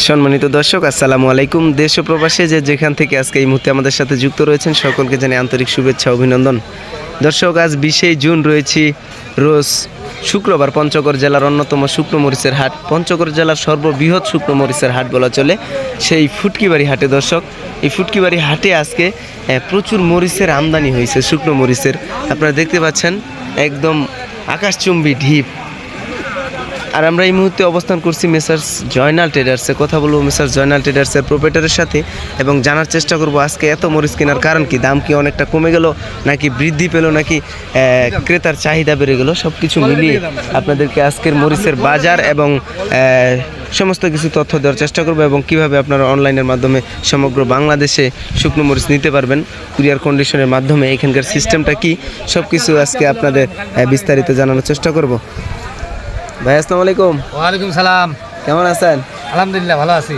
সম্মানিত দর্শক, আসসালামু আলাইকুম। দেশ ও প্রবাসে যে যেখান থেকে আজকে এই মুহূর্তে আমাদের সাথে যুক্ত রয়েছেন সকলকে জানাই আন্তরিক শুভেচ্ছা অভিনন্দন। দর্শক, আজ 20 জুন রয়েছি রোজ শুক্রবার। পঞ্চগড় জেলার অন্যতম শুকনো মরিচের হাট, পঞ্চগড় জেলার সর্ববৃহৎ শুকনো মরিচের হাট বলা চলে, সেই ফুটকিবাড়ি হাটে। দর্শক, এই ফুটকিবাড়ি হাটে আজকে প্রচুর মরিচের আমদানি হয়েছে, শুকনো মরিচের। আপনারা দেখতে পাচ্ছেন একদম আকাশচুম্বী ঢিপ। আর আমরা এই মুহূর্তে অবস্থান করছি মেসার্স জয়নাল ট্রেডার্সে। কথা বলবো মেসার্স জয়নাল ট্রেডার্সের প্রোপ্রাইটারের সাথে এবং জানার চেষ্টা করব আজকে এত মরিচ কেনার কারণ কি, দাম কি অনেকটা কমে গেল নাকি বৃদ্ধি পেল নাকি ক্রেতার চাহিদা বেড়ে গেল, সব কিছু মিলিয়ে আপনাদেরকে আজকের মরিচের বাজার এবং সমস্ত কিছু তথ্য দেওয়ার চেষ্টা করবো এবং কিভাবে আপনারা অনলাইনের মাধ্যমে সমগ্র বাংলাদেশে শুকনো মরিচ নিতে পারবেন কুরিয়ার কন্ডিশনের মাধ্যমে, এখানকার সিস্টেমটা কি, সব কিছু আজকে আপনাদের বিস্তারিত জানানোর চেষ্টা করব। ভাই আসসালামু আলাইকুম। ওয়ালাইকুম সালাম। কেমন আছেন? আলহামদুলিল্লাহ ভালো আছি।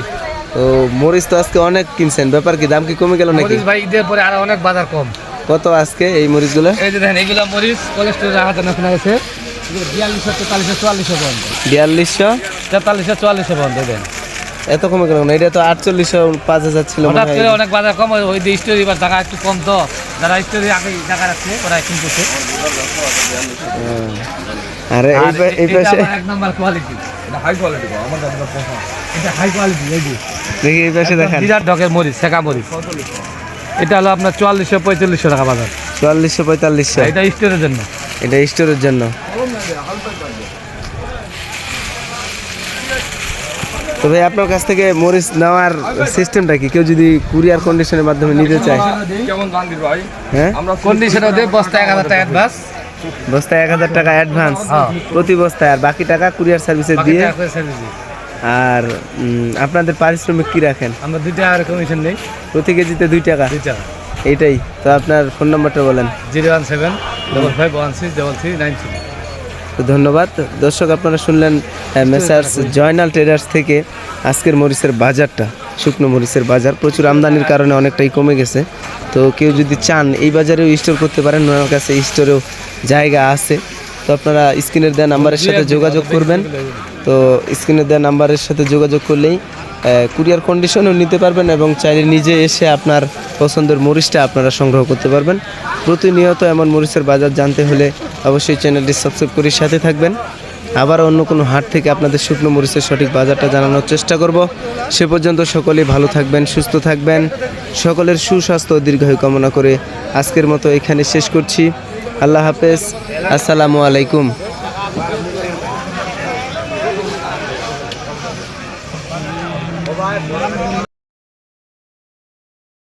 তো মরিচ তো আজকে অনেক কিনছেন, ব্যাপার কি, দাম কি কমে গেল নাকি? মরিচ ভাই ঈদের পরে আরো অনেক বাজার কম। কত আজকে এই মরিচগুলো? এই যে দেখেন, এইগুলো মরিচ কোলেস্ট্রল রাখাতে না শোনা গেছে 4200 4300 4400 পর্যন্ত। 4200 4300 4400 পর্যন্ত দেন। এত কমে গেল না? এটা তো 4800 5000 ছিল মনে হঠাৎ হয়। করে অনেক বাজার কম, ওই যে স্টোরি বা টাকা একটু কম, তো যারা স্টোরি আগে টাকা রাখছে ওরা কিনতেছে। আর এই পাশে এক নাম্বার কোয়ালিটি, এটা হাই কোয়ালিটি, আমাদের পছন্দ, এটা হাই কোয়ালিটি। এই যে দেখি এই পাশে দেখেন, বিরাট ঢকের মরিচ, শেখা মরিচ। এটা হলো আপনার 4400 4500 টাকা বাজার। 4400 4500। এটা স্টোরের জন্য, এটা স্টোরের জন্য। তো ভাই আপনার কাছ থেকে মরিচ নেওয়ার সিস্টেমটা কি, কেউ যদি কুরিয়ার কন্ডিশনের মাধ্যমে নিতে চায়? হ্যাঁ, আমরা কন্ডিশনে দেব বস্তা 1000 টাকা অ্যাডভান্স, বস্তায় 1000 টাকা অ্যাডভান্স প্রতি বস্তায়, আর বাকি টাকা কুরিয়ার সার্ভিসে দিয়ে। আর আপনাদের পারিশ্রমিক কি রাখেন? আমরা 2 টাকা কমিশন নেই, প্রতি কেজিতে 2 টাকা। 2 টাকা। এইটাই তো। আপনার ফোন নাম্বারটা বলেন। 01755169393। তো ধন্যবাদ। দর্শক, আপনারা শুনলেন মেসার্স জয়নাল ট্রেডার্স থেকে আজকের মরিচের বাজারটা। শুকনো মরিচের বাজার প্রচুর আমদানির কারণে অনেকটাই কমে গেছে। তো কেউ যদি চান এই বাজারেও স্টোর করতে পারেন, ওনার কাছে স্টোরেও জায়গা আছে। তো আপনারা স্ক্রিনের দেওয়া নাম্বারের সাথে যোগাযোগ করবেন। তো স্ক্রিনের দেওয়া নাম্বারের সাথে যোগাযোগ করলেই কুরিয়ার কন্ডিশনও নিতে পারবেন এবং চাইলে নিজে এসে আপনার পছন্দের মরিচটা আপনারা সংগ্রহ করতে পারবেন। প্রতিনিয়ত এমন মরিচের বাজার জানতে হলে অবশ্যই চ্যানেলটি সাবস্ক্রাইব করে সাথে থাকবেন। আবার অন্য কোনো হাট থেকে আপনাদের শুকনো মরিচের সঠিক বাজারটা জানানোর চেষ্টা করব। সে পর্যন্ত সকলেই ভালো থাকবেন, সুস্থ থাকবেন। সকলের সুস্বাস্থ্য ও দীর্ঘায়ু কামনা করে আজকের মতো এখানে শেষ করছি। আল্লাহ হাফেজ, আসসালামু আলাইকুম।